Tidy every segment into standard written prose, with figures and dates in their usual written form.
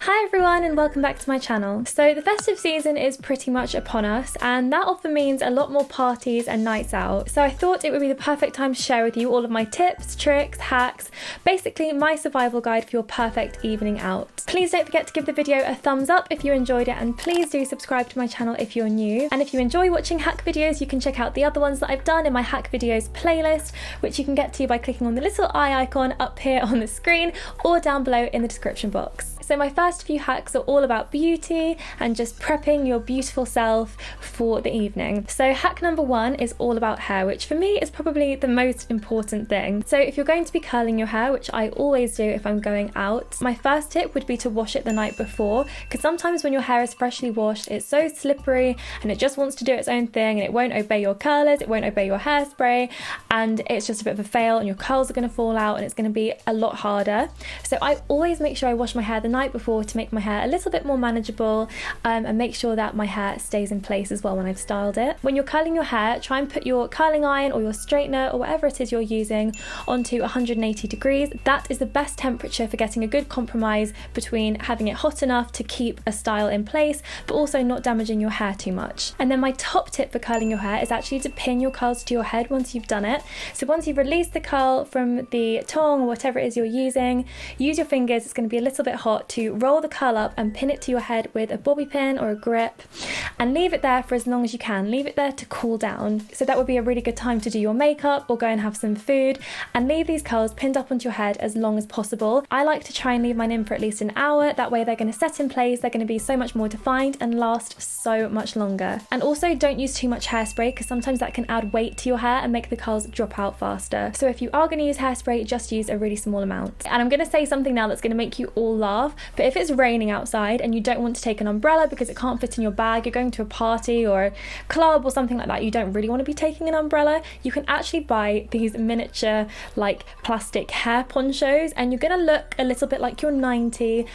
Hi everyone and welcome back to my channel. So the festive season is pretty much upon us and that often means a lot more parties and nights out. So I thought it would be the perfect time to share with you all of my tips, tricks, hacks, basically my survival guide for your perfect evening out. Please don't forget to give the video a thumbs up if you enjoyed it, and please do subscribe to my channel if you're new. And if you enjoy watching hack videos, you can check out the other ones that I've done in my hack videos playlist, which you can get to by clicking on the little eye icon up here on the screen or down below in the description box. So my first few hacks are all about beauty and just prepping your beautiful self for the evening. So hack number one is all about hair, which for me is probably the most important thing. So if you're going to be curling your hair, which I always do if I'm going out, my first tip would be to wash it the night before, because sometimes when your hair is freshly washed, it's so slippery and it just wants to do its own thing and it won't obey your curlers, it won't obey your hairspray, and it's just a bit of a fail and your curls are going to fall out and it's going to be a lot harder. So I always make sure I wash my hair the night before to make my hair a little bit more manageable and make sure that my hair stays in place as well when I've styled it. When you're curling your hair, try and put your curling iron or your straightener or whatever it is you're using onto 180 degrees. That is the best temperature for getting a good compromise between having it hot enough to keep a style in place but also not damaging your hair too much. And then my top tip for curling your hair is actually to pin your curls to your head once you've done it. So once you've released the curl from the tong or whatever it is you're using, use your fingers, it's going to be a little bit hot, to roll the curl up and pin it to your head with a bobby pin or a grip and leave it there for as long as you can. Leave it there to cool down. So that would be a really good time to do your makeup or go and have some food, and leave these curls pinned up onto your head as long as possible. I like to try and leave mine in for at least an hour. That way they're going to set in place, they're going to be so much more defined and last so much longer. And also don't use too much hairspray, because sometimes that can add weight to your hair and make the curls drop out faster. So if you are going to use hairspray, just use a really small amount. And I'm going to say something now that's going to make you all laugh, but if it's raining outside and you don't want to take an umbrella because it can't fit in your bag, you're going to a party or a club or something like that, you don't really want to be taking an umbrella, you can actually buy these miniature like plastic hair ponchos and you're going to look a little bit like your 90s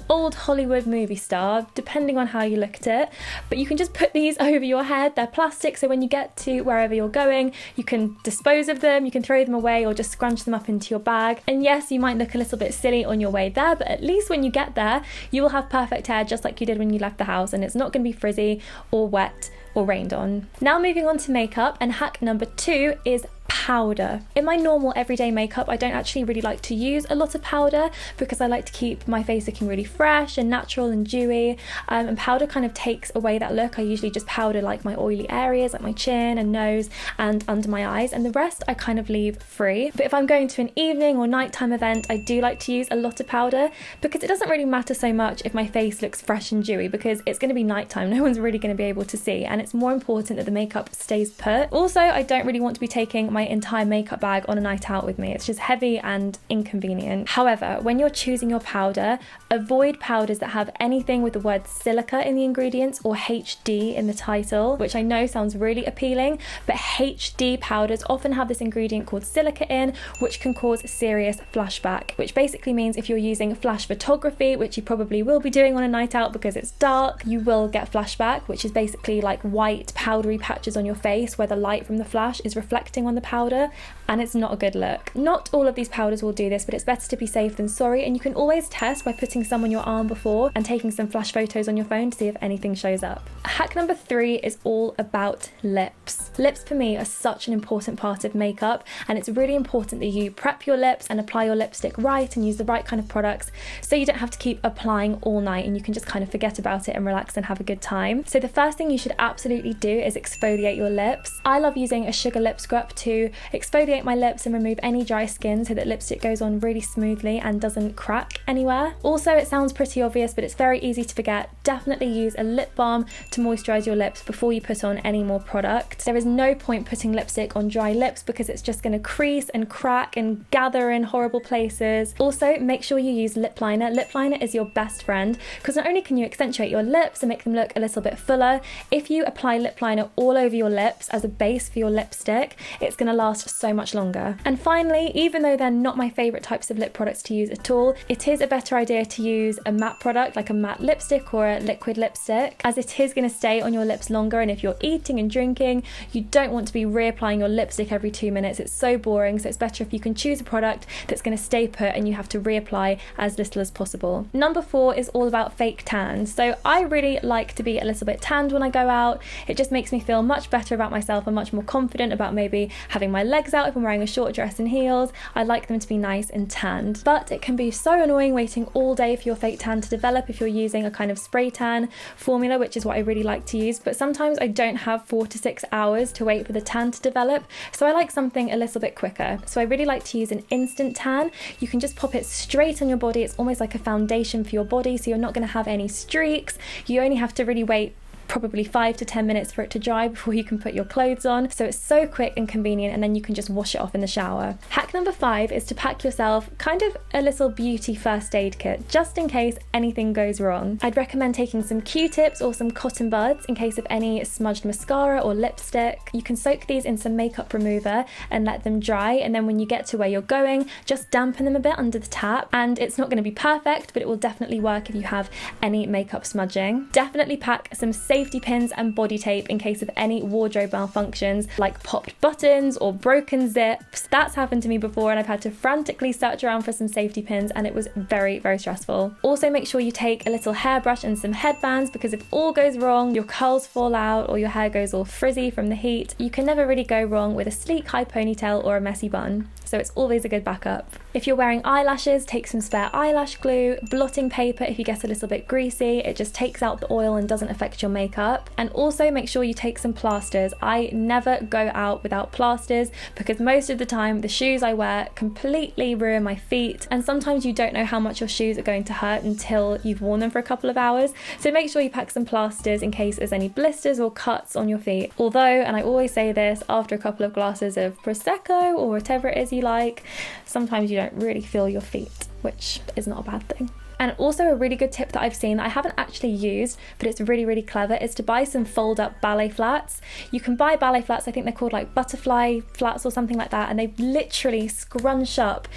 / old Hollywood movie star, depending on how you look at it. But you can just put these over your head. They're plastic, so when you get to wherever you're going, you can dispose of them, you can throw them away or just scrunch them up into your bag. And yes, you might look a little bit silly on your way there, but at least when you get there, you will have perfect hair just like you did when you left the house, and it's not going to be frizzy or wet or rained on. Now moving on to makeup, and hack number 2 is powder. In my normal everyday makeup, I don't actually really like to use a lot of powder because I like to keep my face looking really fresh and natural and dewy, and powder kind of takes away that look. I usually just powder like my oily areas like my chin and nose and under my eyes, and the rest I kind of leave free. But if I'm going to an evening or nighttime event, I do like to use a lot of powder because it doesn't really matter so much if my face looks fresh and dewy, because it's going to be nighttime, no one's really going to be able to see, and it's more important that the makeup stays put. Also, I don't really want to be taking my entire makeup bag on a night out with me. It's just heavy and inconvenient. However, when you're choosing your powder, avoid powders that have anything with the word silica in the ingredients or HD in the title, which I know sounds really appealing, but HD powders often have this ingredient called silica in, which can cause serious flashback, which basically means if you're using flash photography, which you probably will be doing on a night out because it's dark, you will get flashback, which is basically like white powdery patches on your face where the light from the flash is reflecting on the powder, and it's not a good look. Not all of these powders will do this, but it's better to be safe than sorry, and you can always test by putting some on your arm before and taking some flash photos on your phone to see if anything shows up. Hack number 3 is all about lips. Lips for me are such an important part of makeup, and it's really important that you prep your lips and apply your lipstick right and use the right kind of products so you don't have to keep applying all night and you can just kind of forget about it and relax and have a good time. So the first thing you should absolutely do is exfoliate your lips. I love using a sugar lip scrub to exfoliate my lips and remove any dry skin so that lipstick goes on really smoothly and doesn't crack anywhere. Also, it sounds pretty obvious, but it's very easy to forget. Definitely use a lip balm to moisturize your lips before you put on any more product. There is no point putting lipstick on dry lips because it's just going to crease and crack and gather in horrible places. Also, make sure you use lip liner. Lip liner is your best friend because not only can you accentuate your lips and make them look a little bit fuller, if you apply lip liner all over your lips as a base for your lipstick, it's going to last last so much longer. And finally, even though they're not my favourite types of lip products to use at all, it is a better idea to use a matte product like a matte lipstick or a liquid lipstick, as it is going to stay on your lips longer, and if you're eating and drinking, you don't want to be reapplying your lipstick every 2 minutes. It's so boring, so it's better if you can choose a product that's going to stay put and you have to reapply as little as possible. Number 4 is all about fake tans. So I really like to be a little bit tanned when I go out. It just makes me feel much better about myself and much more confident about maybe having my legs out if I'm wearing a short dress and heels. I like them to be nice and tanned. But it can be so annoying waiting all day for your fake tan to develop if you're using a kind of spray tan formula, which is what I really like to use. But sometimes I don't have 4 to 6 hours to wait for the tan to develop, so I like something a little bit quicker. So I really like to use an instant tan. You can just pop it straight on your body. It's almost like a foundation for your body, so you're not going to have any streaks. You only have to really wait probably 5 to 10 minutes for it to dry before you can put your clothes on. So it's so quick and convenient, and then you can just wash it off in the shower. Hack number 5 is to pack yourself kind of a little beauty first aid kit, just in case anything goes wrong. I'd recommend taking some Q-tips or some cotton buds in case of any smudged mascara or lipstick. You can soak these in some makeup remover and let them dry, and then when you get to where you're going, just dampen them a bit under the tap. And it's not going to be perfect, but it will definitely work if you have any makeup smudging. Definitely pack some safety pins and body tape in case of any wardrobe malfunctions, like popped buttons or broken zips. That's happened to me before, and I've had to frantically search around for some safety pins, and it was very, very stressful. Also, make sure you take a little hairbrush and some headbands, because if all goes wrong, your curls fall out or your hair goes all frizzy from the heat, you can never really go wrong with a sleek high ponytail or a messy bun. So it's always a good backup. If you're wearing eyelashes, take some spare eyelash glue, blotting paper if you get a little bit greasy. It just takes out the oil and doesn't affect your makeup. And also make sure you take some plasters. I never go out without plasters, because most of the time the shoes I wear completely ruin my feet, and sometimes you don't know how much your shoes are going to hurt until you've worn them for a couple of hours. So make sure you pack some plasters in case there's any blisters or cuts on your feet. Although, and I always say this, after a couple of glasses of Prosecco or whatever it is you like, sometimes you don't really feel your feet, which is not a bad thing. And also a really good tip that I've seen that I haven't actually used, but it's really, really clever, is to buy some fold-up ballet flats. You can buy ballet flats, I think they're called like butterfly flats or something like that, and they literally scrunch up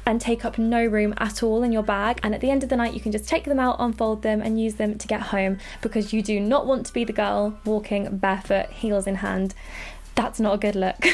and take up no room at all in your bag. And at the end of the night, you can just take them out, unfold them, and use them to get home, because you do not want to be the girl walking barefoot, heels in hand. That's not a good look.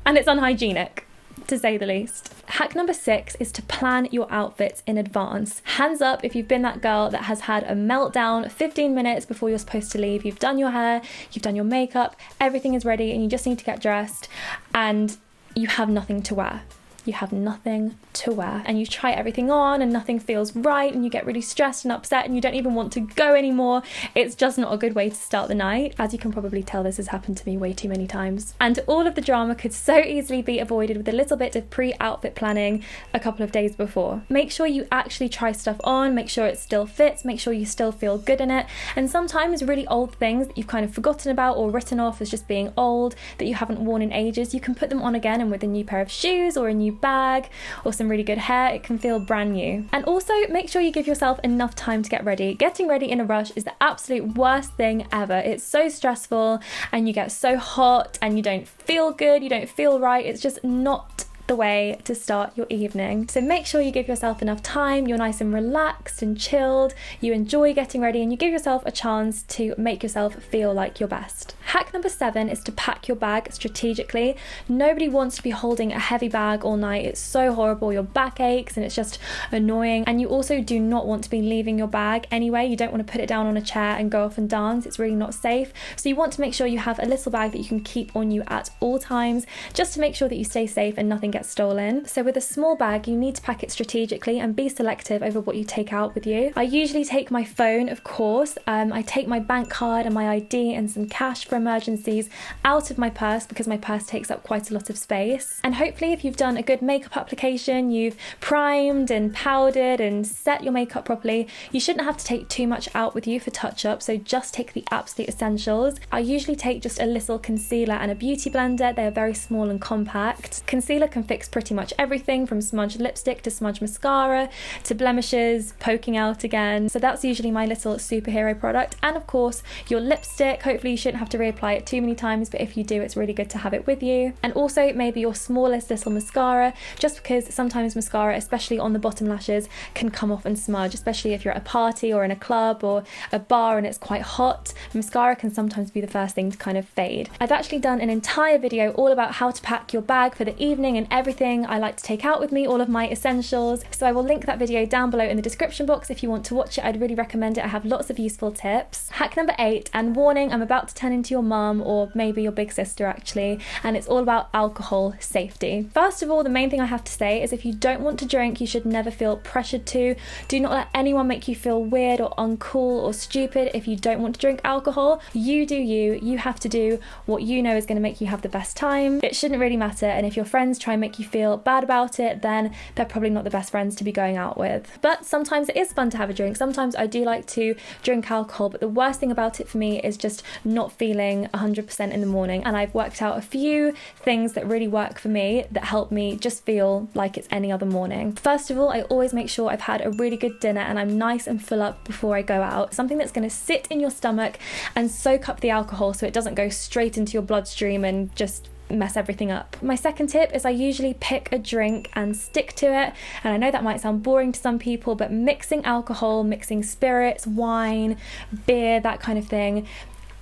And it's unhygienic, to say the least. Hack number 6 is to plan your outfits in advance. Hands up if you've been that girl that has had a meltdown 15 minutes before you're supposed to leave. You've done your hair, you've done your makeup, everything is ready, and you just need to get dressed, and you have nothing to wear. You have nothing to wear, and you try everything on and nothing feels right, and you get really stressed and upset, and you don't even want to go anymore. It's just not a good way to start the night. As you can probably tell, this has happened to me way too many times. And all of the drama could so easily be avoided with a little bit of pre-outfit planning a couple of days before. Make sure you actually try stuff on, make sure it still fits, make sure you still feel good in it. And sometimes really old things that you've kind of forgotten about or written off as just being old, that you haven't worn in ages, you can put them on again, and with a new pair of shoes or a new bag or some really good hair, it can feel brand new. And also make sure you give yourself enough time to get ready. Getting ready in a rush is the absolute worst thing ever. It's so stressful, and you get so hot, and you don't feel good, you don't feel right. It's just not the way to start your evening. So make sure you give yourself enough time, you're nice and relaxed and chilled, you enjoy getting ready, and you give yourself a chance to make yourself feel like your best. Hack number 7 is to pack your bag strategically. Nobody wants to be holding a heavy bag all night. It's so horrible. Your back aches and it's just annoying. And you also do not want to be leaving your bag anyway. You don't want to put it down on a chair and go off and dance. It's really not safe. So you want to make sure you have a little bag that you can keep on you at all times, just to make sure that you stay safe and nothing gets stolen. So with a small bag, you need to pack it strategically and be selective over what you take out with you. I usually take my phone, of course. I take my bank card and my ID and some cash for emergencies out of my purse, because my purse takes up quite a lot of space. And hopefully if you've done a good makeup application, you've primed and powdered and set your makeup properly, you shouldn't have to take too much out with you for touch-up, so just take the absolute essentials. I usually take just a little concealer and a beauty blender. They are very small and compact. Concealer can fix pretty much everything from smudged lipstick to smudged mascara to blemishes poking out again. So that's usually my little superhero product. And of course your lipstick, hopefully you shouldn't have to reapply it too many times, but if you do, it's really good to have it with you. And also maybe your smallest little mascara, just because sometimes mascara, especially on the bottom lashes, can come off and smudge, especially if you're at a party or in a club or a bar and it's quite hot. Mascara can sometimes be the first thing to kind of fade. I've actually done an entire video all about how to pack your bag for the evening and everything I like to take out with me, all of my essentials. So I will link that video down below in the description box if you want to watch it. I'd really recommend it. I have lots of useful tips. Hack number 8, and warning, I'm about to turn into your mum or maybe your big sister actually, and it's all about alcohol safety. First of all, the main thing I have to say is if you don't want to drink, you should never feel pressured to. Do not let anyone make you feel weird or uncool or stupid if you don't want to drink alcohol. You do you. You have to do what you know is going to make you have the best time. It shouldn't really matter, and if your friends try and make you feel bad about it, then they're probably not the best friends to be going out with. But sometimes it is fun to have a drink. Sometimes I do like to drink alcohol, but the worst thing about it for me is just not feeling 100% in the morning. And I've worked out a few things that really work for me that help me just feel like it's any other morning. First of all, I always make sure I've had a really good dinner and I'm nice and full up before I go out. Something that's going to sit in your stomach and soak up the alcohol so it doesn't go straight into your bloodstream and just mess everything up. My second tip is I usually pick a drink and stick to it, and I know that might sound boring to some people, but mixing alcohol, mixing spirits, wine, beer, that kind of thing,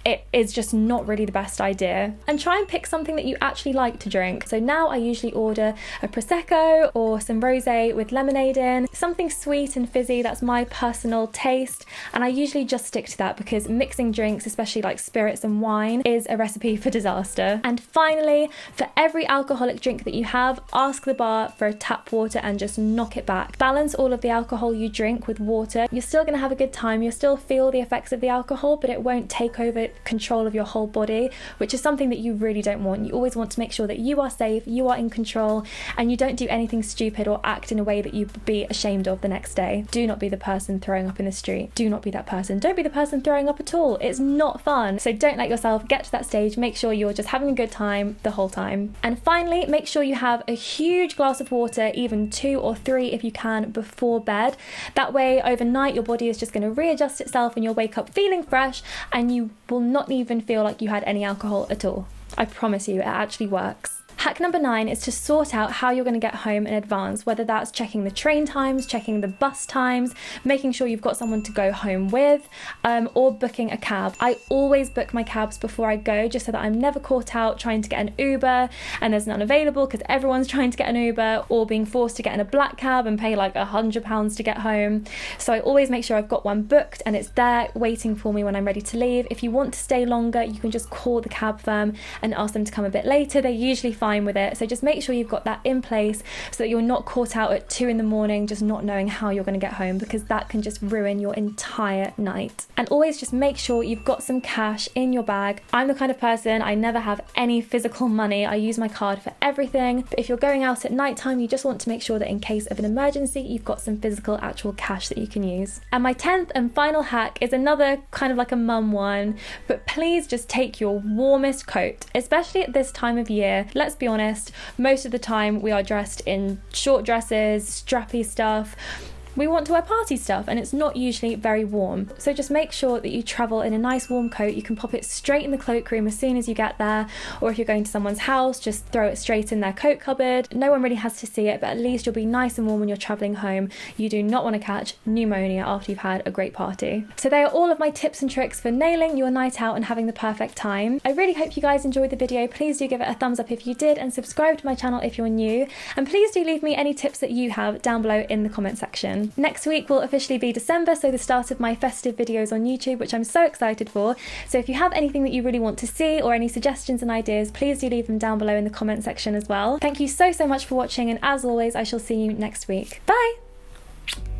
it is just not really the best idea. And try and pick something that you actually like to drink. So now I usually order a Prosecco or some rosé with lemonade in, something sweet and fizzy. That's my personal taste, and I usually just stick to that because mixing drinks, especially like spirits and wine, is a recipe for disaster. And finally, for every alcoholic drink that you have, ask the bar for a tap water and just knock it back. Balance all of the alcohol you drink with water. You're still going to have a good time. You'll still feel the effects of the alcohol, but it won't take over control of your whole body, which is something that you really don't want. You always want to make sure that you are safe, you are in control, and you don't do anything stupid or act in a way that you'd be ashamed of the next day. Do not be the person throwing up in the street. Do not be that person. Don't be the person throwing up at all. It's not fun. So don't let yourself get to that stage. Make sure you're just having a good time the whole time. And finally, make sure you have a huge glass of water, even 2 or 3 if you can, before bed. That way, overnight, your body is just going to readjust itself and you'll wake up feeling fresh, and you will not even feel like you had any alcohol at all. I promise you, it actually works. Hack number 9 is to sort out how you're going to get home in advance, whether that's checking the train times, checking the bus times, making sure you've got someone to go home with, or booking a cab. I always book my cabs before I go, just so that I'm never caught out trying to get an Uber and there's none available because everyone's trying to get an Uber, or being forced to get in a black cab and pay like £100 to get home. So I always make sure I've got one booked and it's there waiting for me when I'm ready to leave. If you want to stay longer, you can just call the cab firm and ask them to come a bit later. They're usually fine with it. So just make sure you've got that in place so that you're not caught out at 2 in the morning just not knowing how you're going to get home, because that can just ruin your entire night. And always just make sure you've got some cash in your bag. I'm the kind of person, I never have any physical money. I use my card for everything. But if you're going out at night time, you just want to make sure that in case of an emergency, you've got some physical actual cash that you can use. And my 10th and final hack is another kind of like a mum one, but please just take your warmest coat, especially at this time of year. Let's be honest, most of the time we are dressed in short dresses, strappy stuff. We want to wear party stuff and it's not usually very warm. So just make sure that you travel in a nice warm coat. You can pop it straight in the cloakroom as soon as you get there, or if you're going to someone's house, just throw it straight in their coat cupboard. No one really has to see it, but at least you'll be nice and warm when you're traveling home. You do not want to catch pneumonia after you've had a great party. So they are all of my tips and tricks for nailing your night out and having the perfect time. I really hope you guys enjoyed the video. Please do give it a thumbs up if you did, and subscribe to my channel if you're new. And please do leave me any tips that you have down below in the comment section. Next week will officially be December, so the start of my festive videos on YouTube, which I'm so excited for. So if you have anything that you really want to see or any suggestions and ideas, please do leave them down below in the comment section as well. Thank you so much for watching, and as always, I shall see you next week. Bye!